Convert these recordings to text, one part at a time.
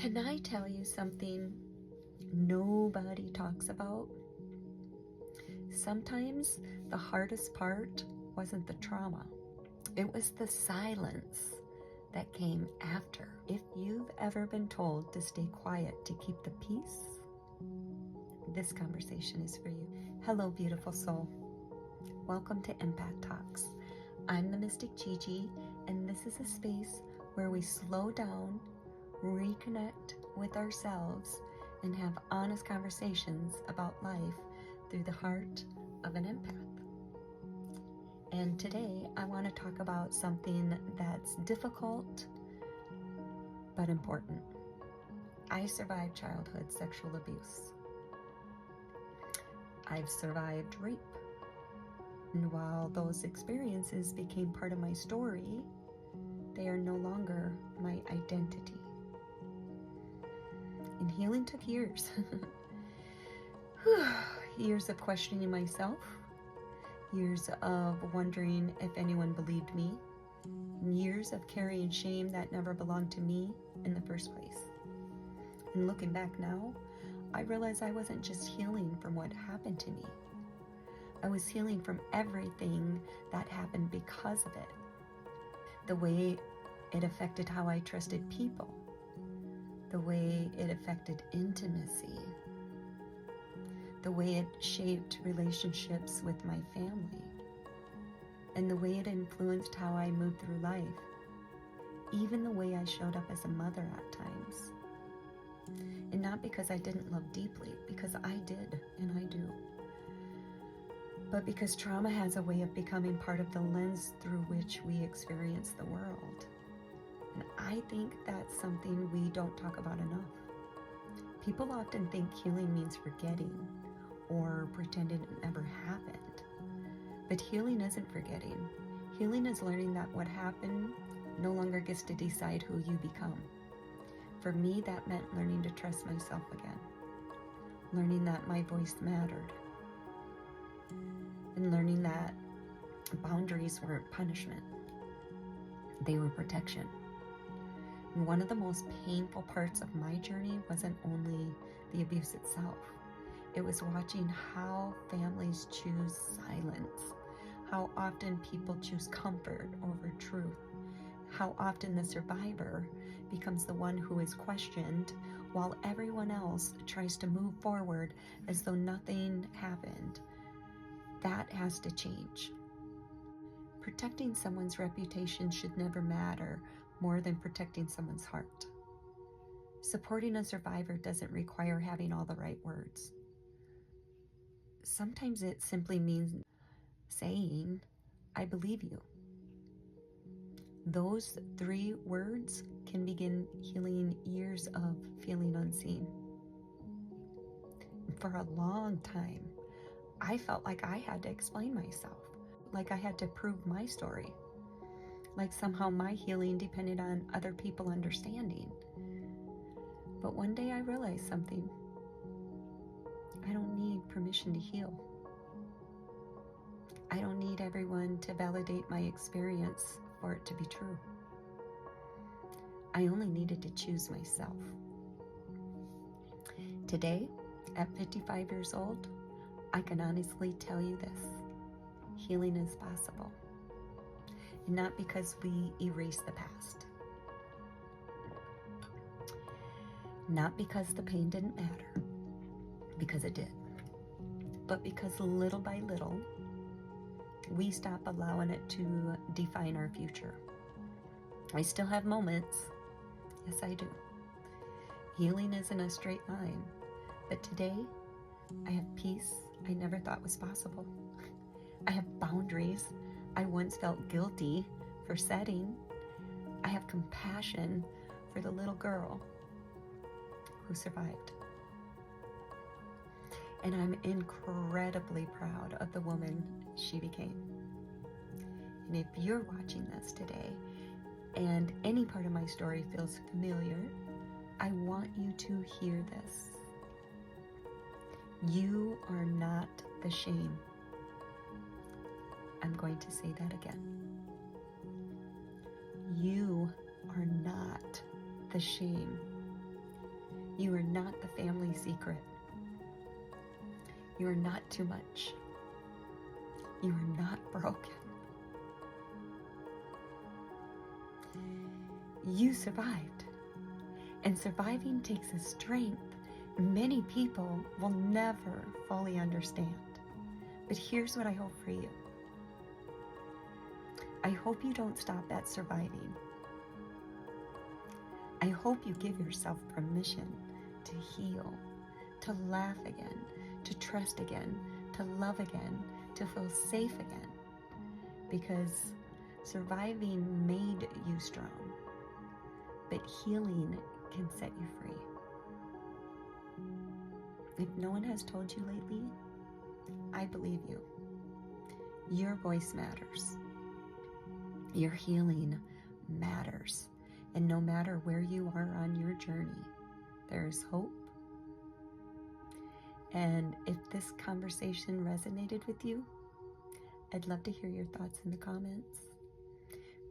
Can I tell you something nobody talks about? Sometimes the hardest part wasn't the trauma. It was the silence that came after. If you've ever been told to stay quiet to keep the peace, this conversation is for you. Hello, beautiful soul. Welcome to Empath Talks. I'm the Mystic Gigi, and this is a space where we slow down, reconnect with ourselves, and have honest conversations about life through the heart of an empath. And today I want to talk about something that's difficult but important. I survived childhood sexual abuse. I've survived rape. And while those experiences became part of my story, they are no longer my identity. And healing took years. Years of questioning myself, years of wondering if anyone believed me, years of carrying shame that never belonged to me in the first place. And looking back now, I realize I wasn't just healing from what happened to me. I was healing from everything that happened because of it. The way it affected how I trusted people, the way it affected intimacy, the way it shaped relationships with my family, and the way it influenced how I moved through life, even the way I showed up as a mother at times. And not because I didn't love deeply, because I did, and I do, but because trauma has a way of becoming part of the lens through which we experience the world. And I think that's something we don't talk about enough. People often think healing means forgetting or pretending it never happened. But healing isn't forgetting. Healing is learning that what happened no longer gets to decide who you become. For me, that meant learning to trust myself again. Learning that my voice mattered. And learning that boundaries weren't punishment. They were protection. And one of the most painful parts of my journey wasn't only the abuse itself. It was watching how families choose silence, how often people choose comfort over truth, how often the survivor becomes the one who is questioned while everyone else tries to move forward as though nothing happened. That has to change. Protecting someone's reputation should never matter more than protecting someone's heart. Supporting a survivor doesn't require having all the right words. Sometimes it simply means saying, "I believe you." Those 3 words can begin healing years of feeling unseen. For a long time, I felt like I had to explain myself, like I had to prove my story, like somehow my healing depended on other people understanding. But one day I realized something. I don't need permission to heal. I don't need everyone to validate my experience for it to be true. I only needed to choose myself. Today, at 55 years old, I can honestly tell you this: healing is possible. And not because we erase the past. Not because the pain didn't matter, because it did. But because little by little, we stop allowing it to define our future. I still have moments. Yes, I do. Healing isn't a straight line. But today, I have peace I never thought was possible. I have boundaries I once felt guilty for setting. I have compassion for the little girl who survived. And I'm incredibly proud of the woman she became. And if you're watching this today and any part of my story feels familiar, I want you to hear this. You are not the shame. I'm going to say that again. You are not the shame. You are not the family secret. You are not too much. You are not broken. You survived. And surviving takes a strength many people will never fully understand. But here's what I hope for you. I hope you don't stop at surviving. I hope you give yourself permission to heal, to laugh again, to trust again, to love again, to feel safe again. Because surviving made you strong, but healing can set you free. If no one has told you lately, I believe you. Your voice matters. Your healing matters. And no matter where you are on your journey, there's hope. And if this conversation resonated with you, I'd love to hear your thoughts in the comments.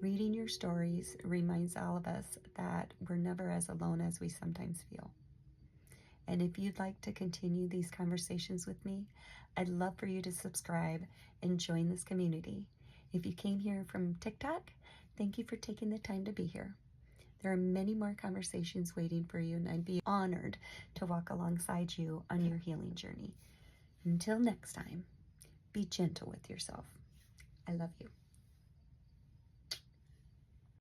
Reading your stories reminds all of us that we're never as alone as we sometimes feel. And if you'd like to continue these conversations with me, I'd love for you to subscribe and join this community. If you came here from TikTok, thank you for taking the time to be here. There are many more conversations waiting for you, and I'd be honored to walk alongside you on your healing journey. Until next time, be gentle with yourself. I love you.